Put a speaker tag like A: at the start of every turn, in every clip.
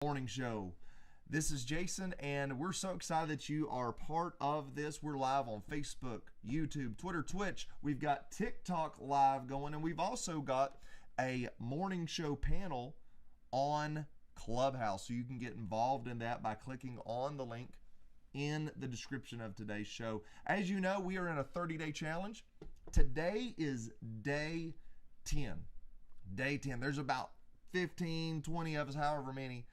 A: Morning show. This is Jason, and we're so excited that you are part of this. We're live on Facebook, YouTube, Twitter, Twitch. We've got TikTok live going, and we've also got a morning show panel on Clubhouse. So you can get involved in that by clicking on the link in the description of today's show. As you know, we are in a 30-day challenge. Today is day 10. Day 10. There's about 15, 20 of us, however many,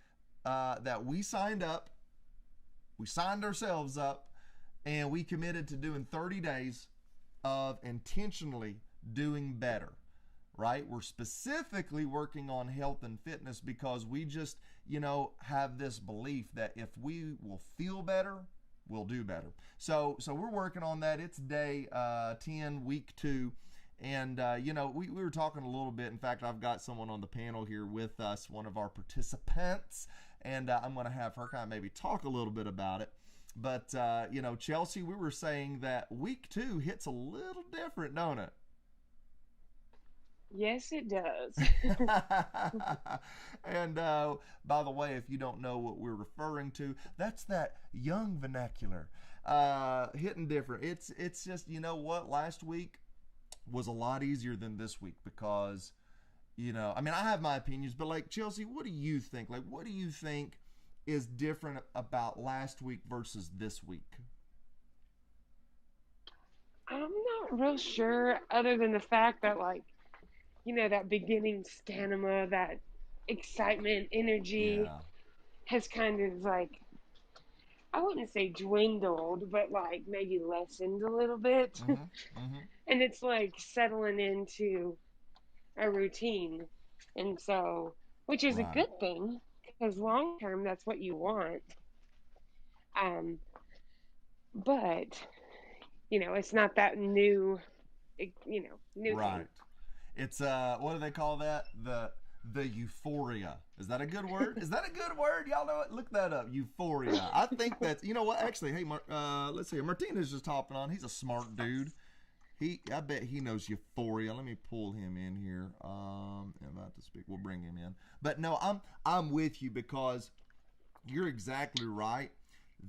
A: that we signed up. We signed ourselves up, and we committed to doing 30 days of intentionally doing better, right? We're specifically working on health and fitness because we just, have this belief that if we will feel better, we'll do better. So we're working on that. It's day 10, week 2. And, we were talking a little bit. In fact, I've got someone on the panel here with us, one of our participants, and I'm going to have her kind of maybe talk a little bit about it. But, Chelsea, we were saying that week 2 hits a little different, don't it?
B: Yes, it does.
A: And by the way, if you don't know what we're referring to, that's that young vernacular hitting different. It's just, you know what, last week was a lot easier than this week because, I have my opinions, but like, Chelsea, what do you think? Like, what do you think is different about last week versus this week?
B: I'm not real sure, other than the fact that, that beginning stamina, that excitement, energy
A: Yeah.
B: has kind of I wouldn't say dwindled, but maybe lessened a little bit.
A: Mm-hmm. Mm-hmm.
B: And it's settling into a routine. And so, which is a
A: Right.
B: good thing because long term, that's what you want. Um, but, it's not that new
A: Right.
B: thing.
A: It's what do they call that? The euphoria. Is that a good word? Is that a good word? Y'all know it? Look that up. Euphoria. I think that's, you know what? Actually, hey, let's see. Martinez just hopping on. He's a smart dude. I bet he knows euphoria. Let me pull him in here. About to speak. We'll bring him in. But no, I'm with you because you're exactly right.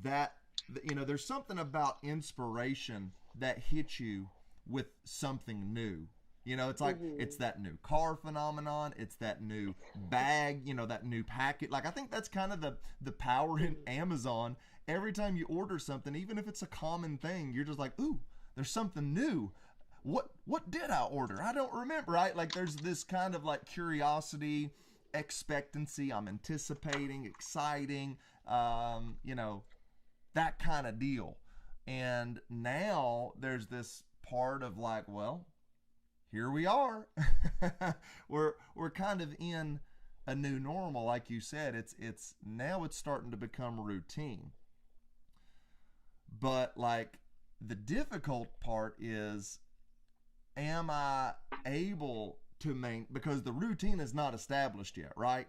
A: That there's something about inspiration that hits you with something new. It's like
B: Hmm.
A: it's that new car phenomenon. It's that new bag. That new packet. Like I think that's kind of the power in
B: Hmm.
A: Amazon. Every time you order something, even if it's a common thing, you're just like, ooh, there's something new. What did I order? I don't remember. Right? Like there's this kind of like curiosity, expectancy. I'm anticipating, exciting. That kind of deal. And now there's this part of like, well, here we are. we're kind of in a new normal, like you said. It's now it's starting to become routine. But like the difficult part is, am I able to maintain, because the routine is not established yet, right?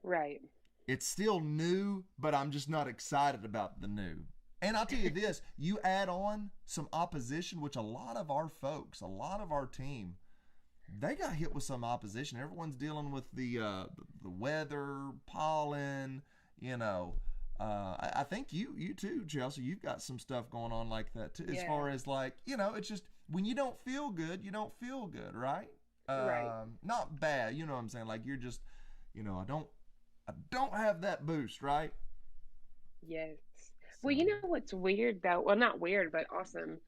B: Right.
A: It's still new, but I'm just not excited about the new. And I'll tell you this, you add on some opposition, which a lot of our folks, a lot of our team, they got hit with some opposition. Everyone's dealing with the weather, pollen, you know. I think you too, Chelsea. You've got some stuff going on like that too. As
B: Yeah.
A: far as like, it's just when you don't feel good, you don't feel good, right?
B: Right.
A: Not bad. You know what I'm saying? Like you're just, I don't have that boost, right?
B: Yes.
A: So
B: Well, you know what's weird though? Well, not weird, but awesome.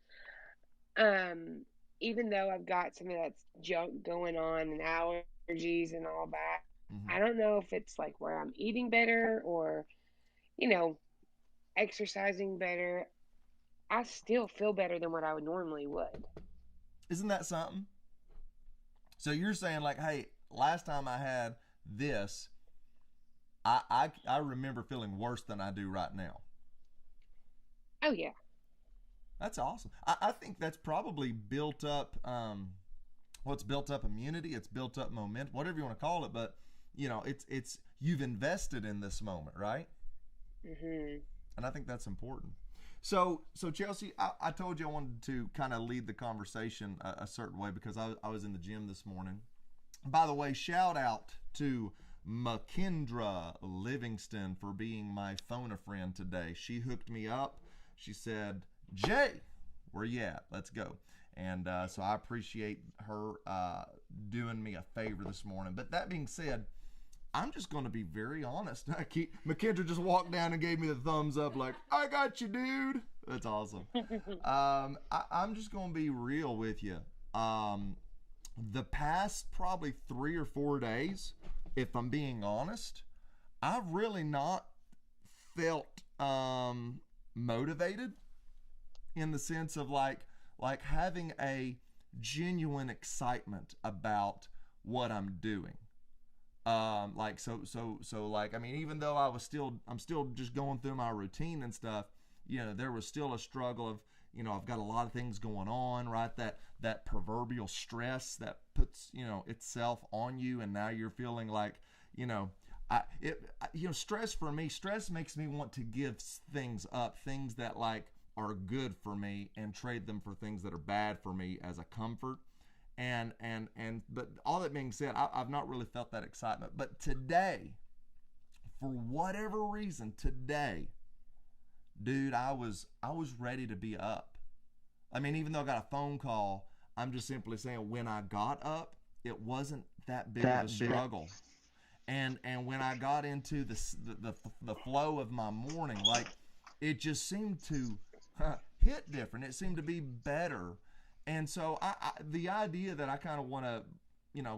B: Um, Even though I've got some of that junk going on and allergies and all that,
A: hmm
B: I don't know if it's where I'm eating better or, you know, exercising better. I still feel better than what I would normally would.
A: isn't that something? So you're saying like, hey, last time I had this, I remember feeling worse than I do right now.
B: Oh yeah.
A: That's awesome. I think that's probably built up. Well, it's built up immunity. It's built up momentum, whatever you want to call it. But it's you've invested in this moment, right?
B: Mhm.
A: And I think that's important. So Chelsea, I told you I wanted to kind of lead the conversation a certain way because I was in the gym this morning. By the way, shout out to McKendra Livingston for being my phone a friend today. She hooked me up. She said, Jay, where you at? Let's go. And so I appreciate her doing me a favor this morning. But that being said, I'm just going to be very honest. McKendra just walked down and gave me the thumbs up like, I got you, dude. That's awesome. I'm just going to be real with you. The past probably 3 or 4 days, if I'm being honest, I've really not felt motivated in the sense of like having a genuine excitement about what I'm doing. Even though I'm still just going through my routine and stuff, there was still a struggle of, I've got a lot of things going on, right? That proverbial stress that puts, itself on you, and now you're feeling like, stress for me, stress makes me want to give things up, things that like are good for me, and trade them for things that are bad for me as a comfort. But all that being said, I've not really felt that excitement. But today, for whatever reason, dude, I was ready to be up. I mean, even though I got a phone call, I'm just simply saying when I got up, it wasn't that big of a struggle. And when I got into the flow of my morning, like it just seemed to hit different. It seemed to be better. And so the idea that I kind of want to,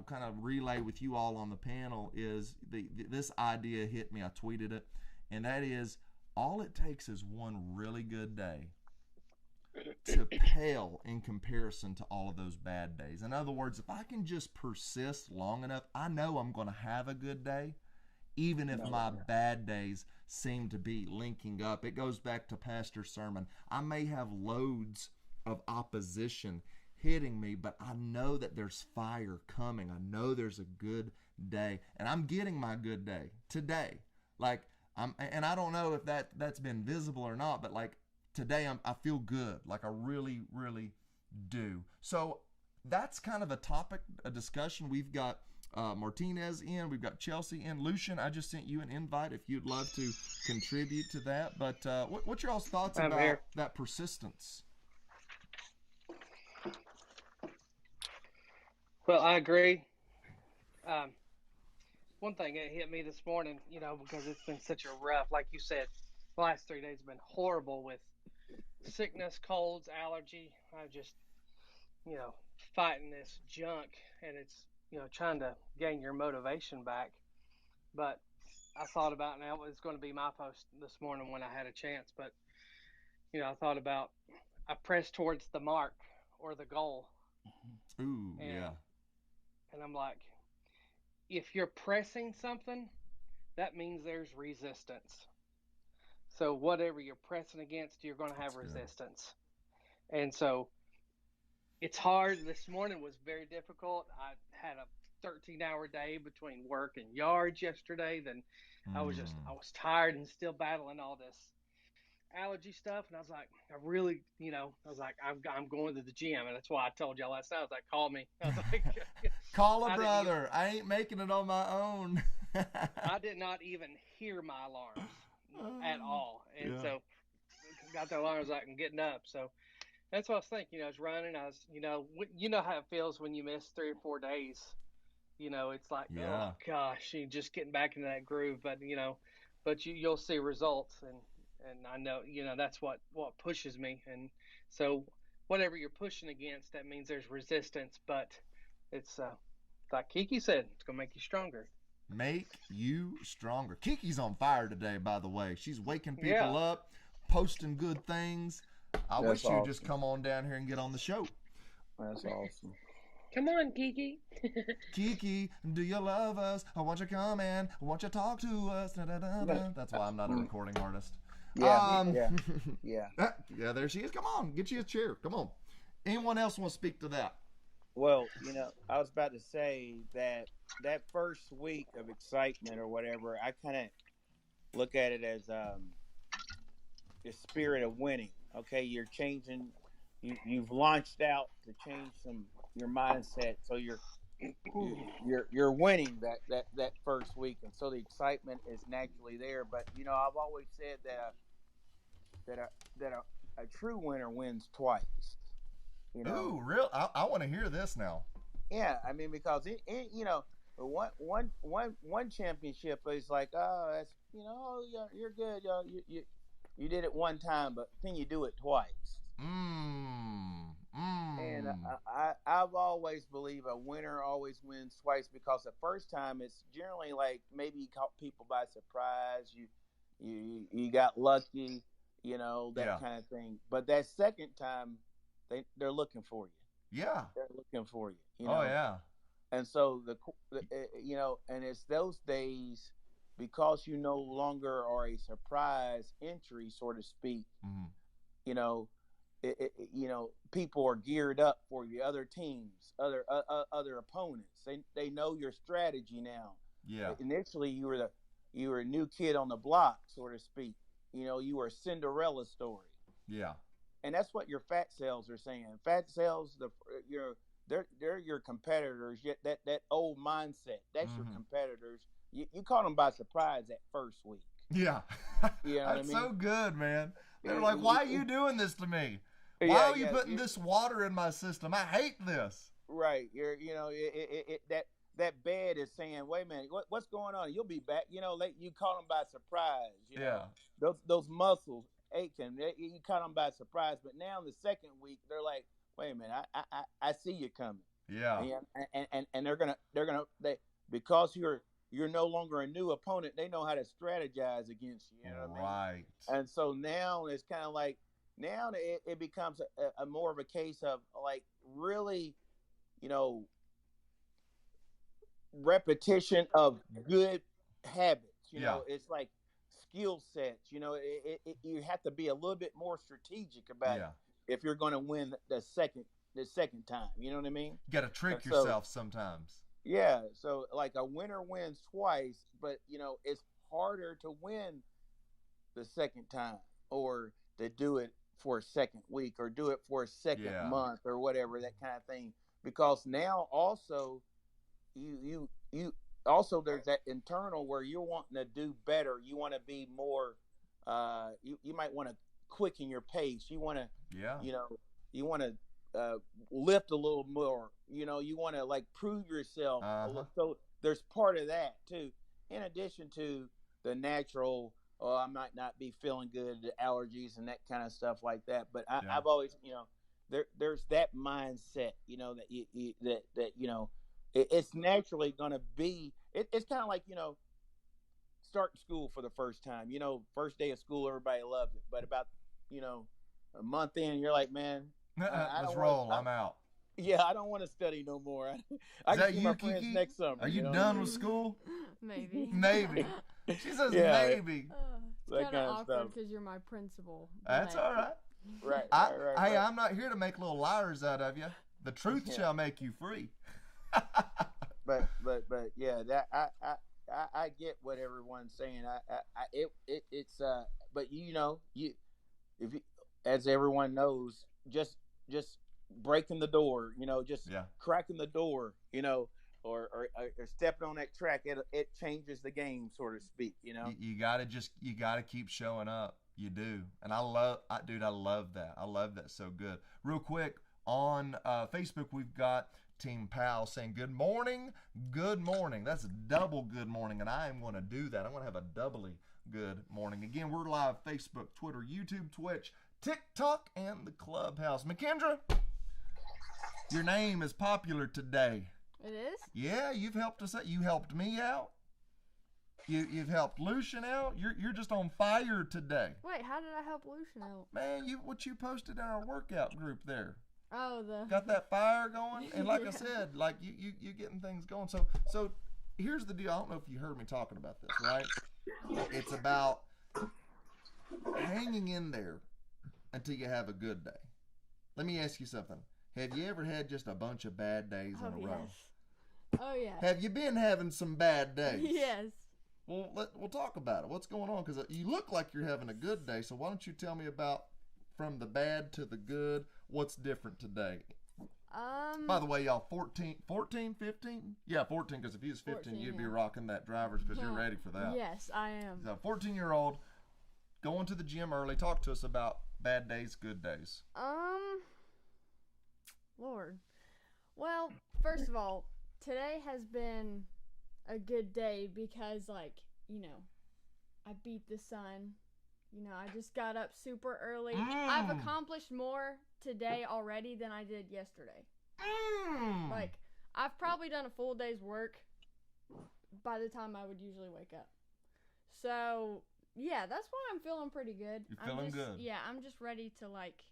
A: kind of relay with you all on the panel is this idea hit me. I tweeted it, and that is all it takes is one really good day to pale in comparison to all of those bad days. In other words, if I can just persist long enough, I know I'm going to have a good day, even if my bad days seem to be linking up. It goes back to Pastor's sermon. I may have loads of opposition hitting me, but I know that there's fire coming. I know there's a good day, and I'm getting my good day today. Like and I don't know if that's been visible or not, but like today I feel good. Like I really, really do. So that's kind of a topic, a discussion. We've got Martinez in, we've got Chelsea in. Lucian, I just sent you an invite if you'd love to contribute to that. But what's your all's thoughts about that persistence?
C: Well, I agree. One thing that hit me this morning, because it's been such a rough, like you said, the last 3 days have been horrible with sickness, colds, allergy. I just, fighting this junk, and it's, trying to gain your motivation back. But I thought about, now it's going to be my post this morning when I had a chance, but, I thought about, I pressed towards the mark or the goal.
A: Ooh, yeah.
C: And I'm like, if you're pressing something, that means there's resistance. So whatever you're pressing against, you're going to have resistance. And so it's hard. This morning was very difficult. I had a 13-hour day between work and yards yesterday. Then I was tired and still battling all this allergy stuff. And I was like, I'm going to the gym. And that's why I told y'all last night. I was like, call me. I was like,
A: call a brother. I ain't making it on my own.
C: I did not even hear my alarms at all. And so got the alarms like I'm getting up. So that's what I was thinking. I was running. I was, how it feels when you miss 3 or 4 days. It's like, oh gosh, you just getting back into that groove. But but you'll see results, and I know that's what pushes me. And so whatever you're pushing against, that means there's resistance. But it's like Kiki said, it's gonna make you stronger.
A: Make you stronger. Kiki's on fire today, by the way. She's waking people up, posting good things. I wish you'd just come on down here and get on the show.
D: That's awesome.
B: Come on, Kiki.
A: Kiki, do you love us? I want you to come in. I want you to talk to us. Da, da, da, da. That's why I'm not a recording artist.
D: Yeah.
A: Yeah, there she is. Come on, get you a chair. Come on. Anyone else want to speak to that?
D: Well, I was about to say that first week of excitement or whatever, I kind of look at it as the spirit of winning. Okay, you're changing. You've launched out to change your mindset, so you're you're winning that first week, and so the excitement is naturally there. But I've always said that a true winner wins twice. You know,
A: Ooh, real? I want to hear this now.
D: yeah. I mean, because one championship is like, oh, that's oh, yeah, you're good, you did it one time, but can you do it twice?
A: Mmm.
D: And
A: Mmm.
D: I've always believed a winner always wins twice, because the first time it's generally like maybe you caught people by surprise, you got lucky,
A: Yeah.
D: that kind of thing. But that second time, they're looking for you.
A: Yeah.
D: They're looking for you.
A: Oh yeah.
D: And so and it's those days, because you no longer are a surprise entry, so to speak.
A: Mm-hmm.
D: You know, people are geared up for you. Other teams, other opponents. They know your strategy now.
A: Yeah.
D: Initially, you were a new kid on the block, so to speak. You were a Cinderella story.
A: Yeah.
D: And that's what your fat cells are saying. Fat cells, they're your competitors. Yet that old mindset, that's your competitors. You caught them by surprise that first week.
A: Yeah.
D: You know what I
A: That's
D: mean?
A: so good, man. They're like, why are you doing this to me? Why
D: Yeah,
A: are you putting this water in my system? I hate this.
D: Right. That bed is saying, wait a minute, what's going on? You'll be back. You caught them by surprise.
A: Yeah.
D: Those muscles aching. You caught them by surprise. But now in the second week, they're like, wait a minute, I see you coming.
A: Yeah.
D: And they're gonna because you're no longer a new opponent. They know how to strategize against you. You know what I mean?
A: Right.
D: And so now it's kind of like it becomes a more of a case of like really, repetition of good habits. It's like skill sets. You have to be a little bit more strategic about it if you're going to win the second time. You know what I mean?
A: You got to trick yourself sometimes.
D: Yeah. So like a winner wins twice, but it's harder to win the second time, or to do it for a second week, or do it for a second month, or whatever, that kind of thing. Because now also you also, there's that internal where you're wanting to do better. You want to be more. You might want to quicken your pace. You want to.
A: Yeah.
D: You want to lift a little more. You want to like prove yourself. So there's part of that too, in addition to the natural. Oh, I might not be feeling good, the allergies and that kind of stuff like that. But I've always, there's that mindset, it's naturally going to be. It's kind of like starting school for the first time. First day of school, everybody loves it, but about a month in, you're like, man,
A: let's roll. I'm out.
D: Yeah, I don't want to study no more. I can see my friends next summer.
A: Are you done with school?
E: Maybe.
A: Maybe. She says maybe.
E: It's kind of awkward because you're my principal.
A: That's all right.
D: Right.
A: Hey, I'm not here to make little liars out of you. The truth shall make you free.
D: but yeah, that I get what everyone's saying. It's but you if you, as everyone knows, just breaking the door, just cracking the door, or stepping on that track, it changes the game, so to speak.
A: You gotta keep showing up. You do, and I love that. I love that so good. Real quick, on Facebook, we've got Team Pal saying good morning. That's a double good morning, and I am going to do that. I'm going to have a doubly good morning. Again, we're live Facebook, Twitter, YouTube, Twitch, TikTok, and the Clubhouse. McKendra, your name is popular today.
E: It is?
A: Yeah, you've helped us out. You helped me out. You've helped Lucian out. You're just on fire today.
E: Wait, how did I help Lucian out?
A: Man, what you posted in our workout group there.
E: Oh,
A: got that fire going, and like I said, like you getting things going. So here's the deal. I don't know if you heard me talking about this, right? It's about hanging in there until you have a good day. Let me ask you something. Have you ever had just a bunch of bad days in a row?
E: Oh yeah.
A: Have you been having some bad days?
E: Yes.
A: Well, we'll talk about it. What's going on? Because you look like you're having a good day. So why don't you tell me about from the bad to the good? What's different today? By the way, y'all, 14, 15? Yeah, 14, because if he was 15,
E: 14,
A: you'd be
E: yeah.
A: rocking that driver's because you're ready for that.
E: Yes, I am.
A: So 14-year-old, going to the gym early. Talk to us about bad days, good days.
E: Lord. Well, first of all, today has been a good day because, like, you know, I beat the sun. You know, I just got up super early. I've accomplished more today already than I did yesterday. Like, I've probably done a full day's work by the time I would usually wake up. So, yeah, that's why I'm feeling pretty good.
A: You're feeling good.
E: Yeah, I'm just ready to, like,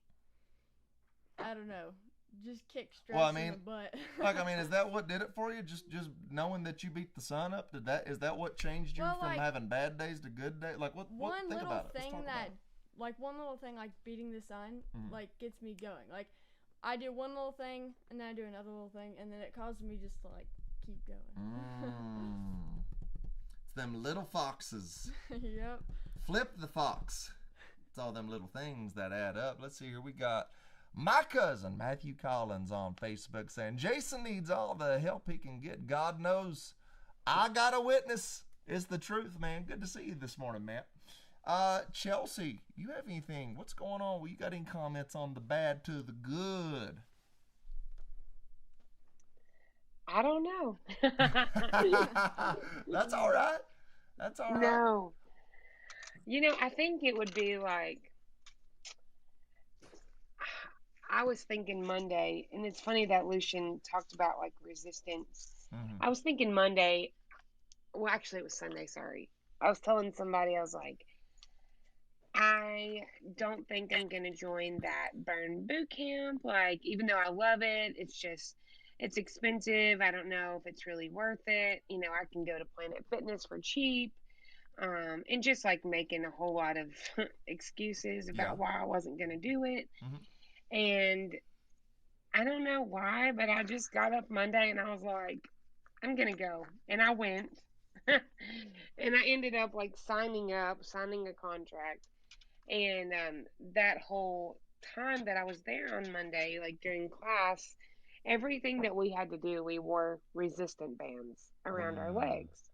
E: I don't know, just kick stress in the butt.
A: Like, I mean, is that what did it for you? Just knowing that you beat the sun up? Is that what changed you from having bad days to good days? Like, what think about it.
E: One little thing, like beating the sun, like, gets me going. Like, I do one little thing, and then I do another little thing, and then it causes me just to, like, keep going.
A: It's them little foxes.
E: Yep.
A: Flip the fox. It's all them little things that add up. Let's see here. We got my cousin, Matthew Collins, on Facebook saying, Jason needs all the help he can get. God knows I got a witness. It's the truth, man. Good to see you this morning, Matt. Chelsea, you have anything? What's going on? You got any comments on the bad to the good?
B: I don't know.
A: That's all right. That's all right.
B: No. You know, I think it would be like, I was thinking Monday, and it's funny that Lucian talked about, like, resistance. I was thinking Monday, well, actually it was Sunday, sorry. I was telling somebody, I was like, I don't think I'm going to join that Burn boot camp. Like, even though I love it, it's expensive. I don't know if it's really worth it. You know, I can go to Planet Fitness for cheap. And just, like, making a whole lot of excuses about why I wasn't going to do it. And I don't know why, but I just got up Monday and I was like, I'm going to go. And I went. And I ended up, like, signing a contract. And that whole time that I was there on Monday, like, during class, everything that we had to do, we wore resistant bands around our legs.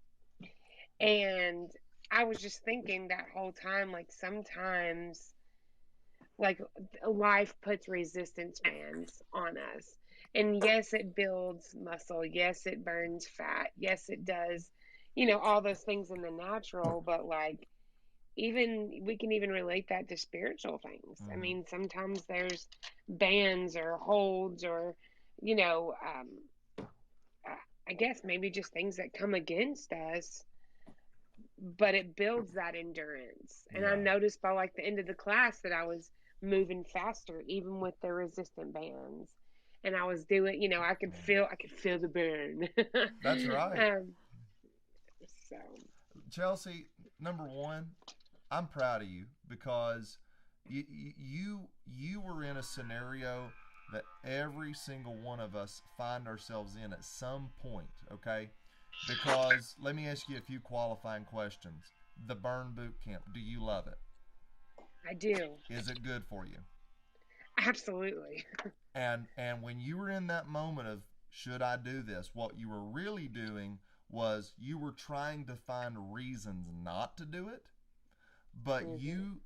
B: And I was just thinking that whole time, like, sometimes, like, life puts resistance bands on us. And yes, it builds muscle. Yes, it burns fat. Yes, it does, you know, all those things in the natural. But, like, we can even relate that to spiritual things. I mean, sometimes there's bands or holds or, you know, I guess maybe just things that come against us, but it builds that endurance. And I noticed by, like, the end of the class that I was moving faster, even with the resistant bands. And I was doing, you know, I could feel the burn.
A: That's right.
B: So,
A: Chelsea, number one, I'm proud of you because you were in a scenario that every single one of us find ourselves in at some point, okay? Because let me ask you a few qualifying questions. The Burn Boot Camp, do you love it?
B: I do.
A: Is it good for you?
B: Absolutely.
A: And when you were in that moment of, should I do this? What you were really doing was you were trying to find reasons not to do it, but you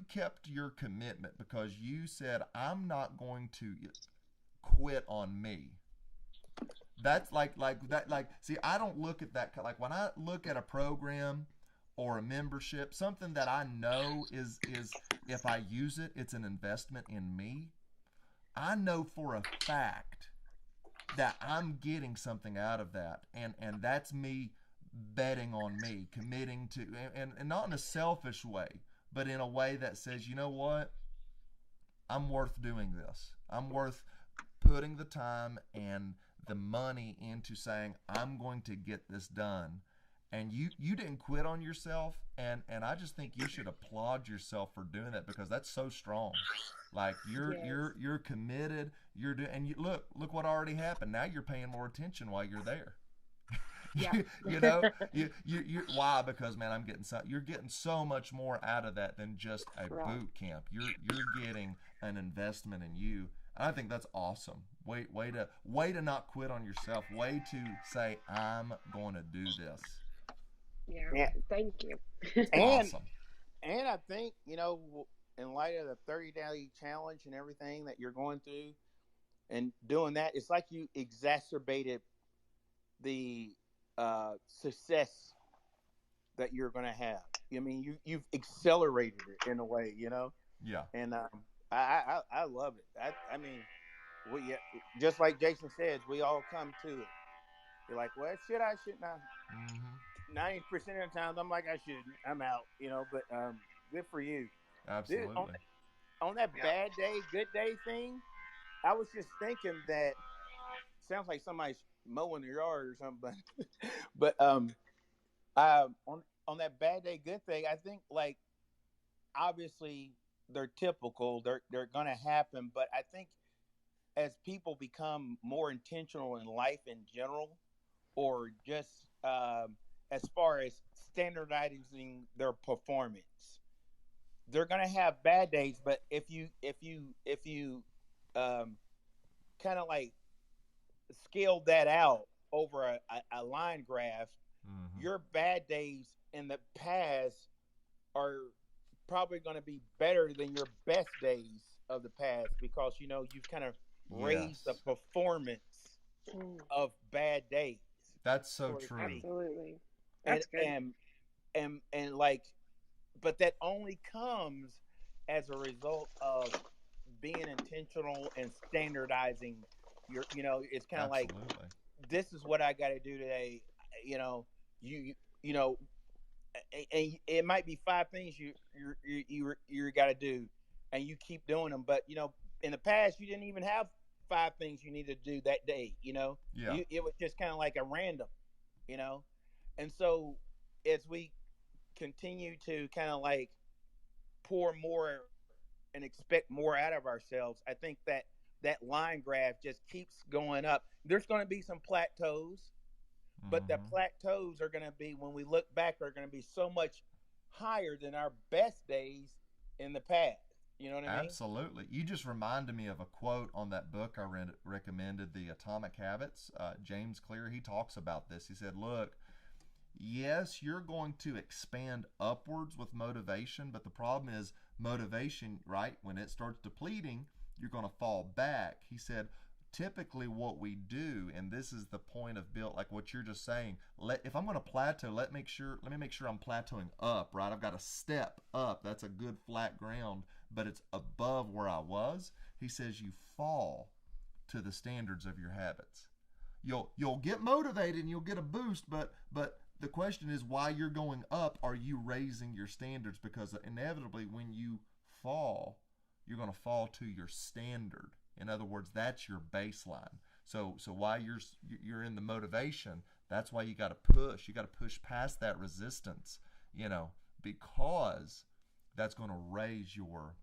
A: kept your commitment because you said, I'm not going to quit on me. That's like that. Like, see, I don't look at that. Like, when I look at a program or a membership, something that I know is if I use it, it's an investment in me. I know for a fact that I'm getting something out of that, and that's me betting on me, committing to, and not in a selfish way, but in a way that says, you know what, I'm worth doing this. I'm worth putting the time and the money into saying, I'm going to get this done. And you didn't quit on yourself, and I just think you should applaud yourself for doing that, because that's so strong. Like, you're committed. You're doing, and look what already happened. Now you're paying more attention while you're there.
B: Yeah.
A: you know, you why? Because, man, you're getting so much more out of that than just a boot camp. You're getting an investment in you. And I think that's awesome Way to not quit on yourself. Way to say, I'm going to do this.
B: Yeah. Thank you.
A: Awesome.
D: And I think, in light of the 30-day challenge and everything that you're going through and doing that, it's like you exacerbated the success that you're going to have. I mean, you've accelerated it in a way,
A: Yeah.
D: And I love it. I mean, just like Jason says, we all come to it. You're like, well, shouldn't I? 90% of the times, I'm like, I shouldn't. I'm out, But good for you.
A: Absolutely.
D: Dude, on that bad day, good day thing, I was just thinking that sounds like somebody's mowing their yard or something. But on that bad day, good thing, I think like obviously they're typical. They're gonna happen. But I think as people become more intentional in life in general, or just as far as standardizing their performance, they're gonna have bad days. But if you kind of like scale that out over a line graph, your bad days in the past are probably going to be better than your best days of the past, because you've kind of raised the performance of bad days.
A: That's so true.
B: Absolutely. That's good.
D: And like, but that only comes as a result of being intentional and standardizing your, it's kind of like, this is what I got to do today. And it might be 5 things you got to do, and you keep doing them. But in the past, you didn't even have 5 things you needed to do that day. It was just kind of like a random, And so as we continue to kind of like pour more and expect more out of ourselves, I think that line graph just keeps going up. There's going to be some plateaus, but the plateaus are going to be, when we look back, are going to be so much higher than our best days in the past. You know what I mean?
A: Absolutely. You just reminded me of a quote on that book I recommended, The Atomic Habits. James Clear, he talks about this. He said, look, yes, you're going to expand upwards with motivation, but the problem is motivation, right? When it starts depleting, you're going to fall back. He said, typically what we do, and this is the point of build, like what you're just saying, if I'm going to plateau, let me make sure I'm plateauing up, right? I've got to step up. That's a good flat ground, but it's above where I was. He says you fall to the standards of your habits. You'll get motivated and you'll get a boost, but the question is, why you're going up, are you raising your standards? Because inevitably when you fall, you're going to fall to your standard. In other words, that's your baseline. So while you're in the motivation, that's why you got to push. You got to push past that resistance, because that's going to raise your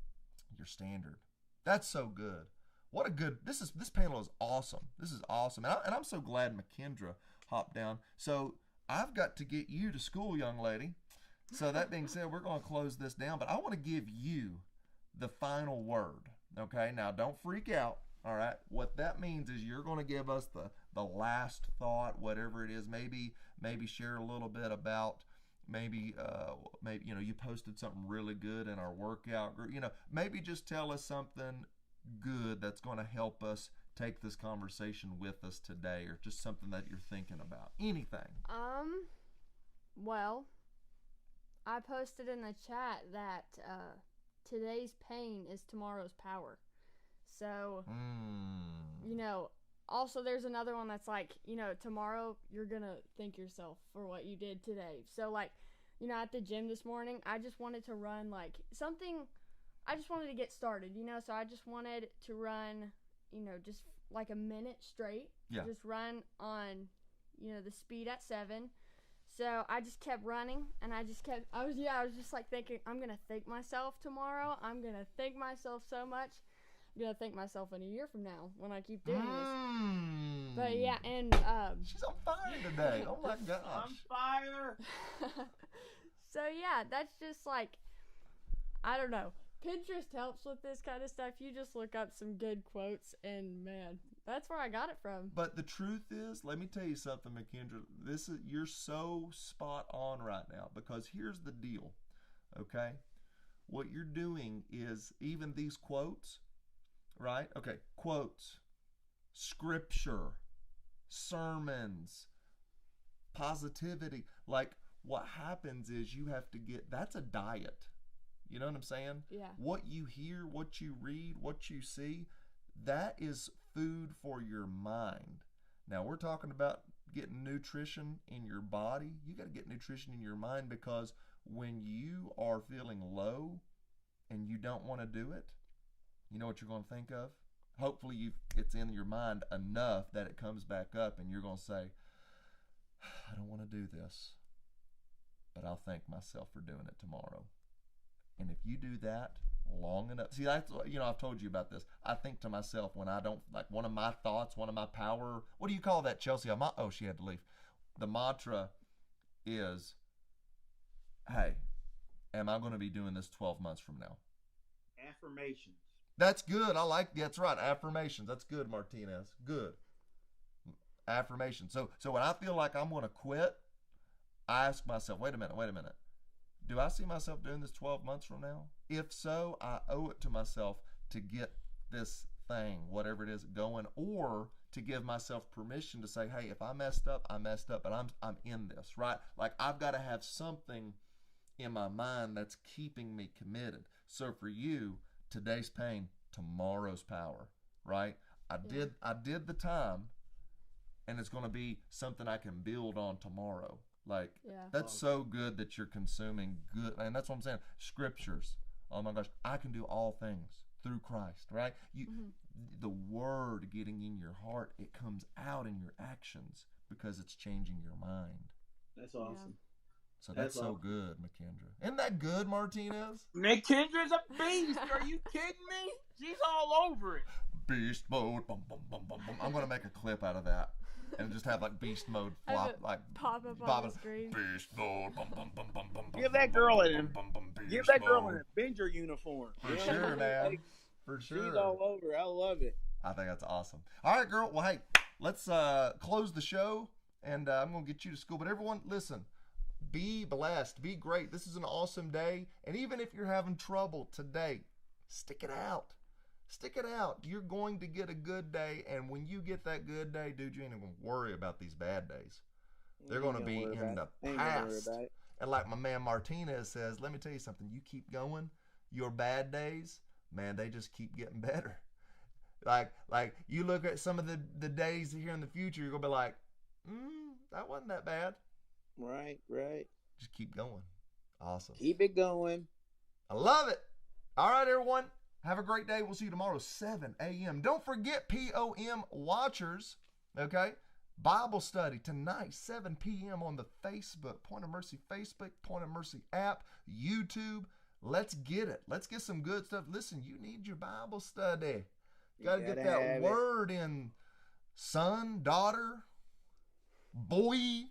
A: standard. That's so good. What a good, this panel is awesome. This is awesome. And I'm so glad McKendra hopped down. So I've got to get you to school, young lady. So that being said, we're going to close this down, but I want to give you the final word. Okay, now don't freak out. All right, what that means is you're going to give us the last thought, whatever it is. Maybe share a little bit about maybe you posted something really good in our workout group. Maybe just tell us something good that's going to help us take this conversation with us today, or just something that you're thinking about. Anything.
E: Well, I posted in the chat that today's pain is tomorrow's power. So, also there's another one that's like, tomorrow you're going to thank yourself for what you did today. So like, at the gym this morning, I just wanted to run like something, I just wanted to get started, so I just wanted to run, just like a minute straight.
A: Yeah.
E: Just run on, the speed at 7. So I just kept running, and I was just like thinking, I'm going to thank myself tomorrow. I'm going to thank myself so much. I'm going to thank myself in a year from now when I keep doing this. But yeah, and
A: she's on fire today. Oh my gosh.
D: On fire.
E: So yeah, that's just like, I don't know. Pinterest helps with this kind of stuff. You just look up some good quotes, and man, That's where I got it from.
A: But the truth is, let me tell you something, McKendra. You're so spot on right now, because here's the deal, okay? What you're doing is even these quotes, right? Okay, quotes, scripture, sermons, positivity. Like, what happens is you have to get, that's a diet. You know what I'm saying?
E: Yeah.
A: What you hear, what you read, what you see, that is food for your mind. Now, we're talking about getting nutrition in your body. You got to get nutrition in your mind, because when you are feeling low and you don't want to do it, you know what you're going to think of? Hopefully it's in your mind enough that it comes back up and you're going to say, I don't want to do this, but I'll thank myself for doing it tomorrow. And if you do that long enough, see, that's, I've told you about this. I think to myself when I don't, like, one of my thoughts, one of my power, what do you call that, Chelsea? Oh, she had to leave. The mantra is, hey, am I going to be doing this 12 months from now?
D: Affirmations.
A: That's good. That's right. Affirmations. That's good, Martinez. Good. Affirmations. So when I feel like I'm going to quit, I ask myself, wait a minute. Do I see myself doing this 12 months from now? If so, I owe it to myself to get this thing, whatever it is, going, or to give myself permission to say, hey, if I messed up, but I'm in this, right? Like, I've got to have something in my mind that's keeping me committed. So for you, today's pain, tomorrow's power, right? I did the time, and it's going to be something I can build on tomorrow. Like, that's so good that you're consuming good. And that's what I'm saying. Scriptures. Oh my gosh. I can do all things through Christ, right? The word getting in your heart, it comes out in your actions because it's changing your mind.
D: That's awesome.
A: So that's so awesome. Good, McKendra. Isn't that good, Martinez?
D: McKendra's a beast. Are you kidding me? She's all over it.
A: Beast mode. Bum, bum, bum, bum, bum. I'm going to make a clip out of that. And just have like beast mode flop, like
E: pop up on the screen.
A: Beast mode. Bum, bum, bum, bum, bum,
D: give that girl in
A: a
D: Avenger uniform.
A: For sure, man. For sure.
D: She's all over. I love it.
A: I think that's awesome. All right, girl. Well, hey, let's close the show, and I'm gonna get you to school. But everyone, listen. Be blessed. Be great. This is an awesome day. And even if you're having trouble today, stick it out. Stick it out. You're going to get a good day, and when you get that good day, dude, you ain't even worry about these bad days. They're going to be in the past. And like my man Martinez says, let me tell you something. You keep going, your bad days, man, they just keep getting better. Like you look at some of the days here in the future, you're going to be like, that wasn't that bad.
D: Right.
A: Just keep going. Awesome.
D: Keep it going.
A: I love it. All right, everyone. Have a great day. We'll see you tomorrow, 7 a.m. Don't forget, POM watchers, okay? Bible study tonight, 7 p.m. on the Facebook, Point of Mercy Facebook, Point of Mercy app, YouTube. Let's get it. Let's get some good stuff. Listen, you need your Bible study. You got to get that word in, son, daughter, boy.